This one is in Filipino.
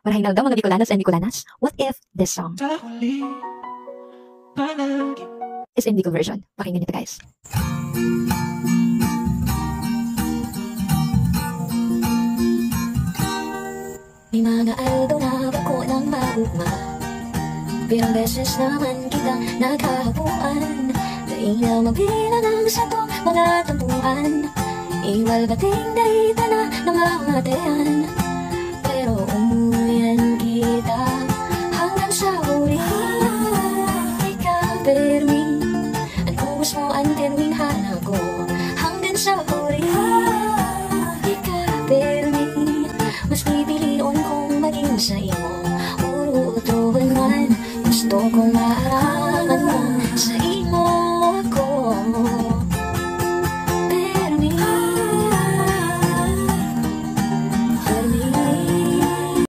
Marahil daw mga Bicolanos and Bicolanas, what if this song is in Bicol version? Pakinggan nito guys. May mga aldo na bako ng maugma, pirang beses naman kitang nagkahapuan. Daing magbila ng sato mga tampuhan, iwal bating daita na namamatean. Pero umuyan kita hanggang sa uri. Ika permi, ang kubos mo ang terming hanap ko hanggang sa uri. Ika permi, mas pipilion kong maging sa imo. Urutuhan man, gusto kong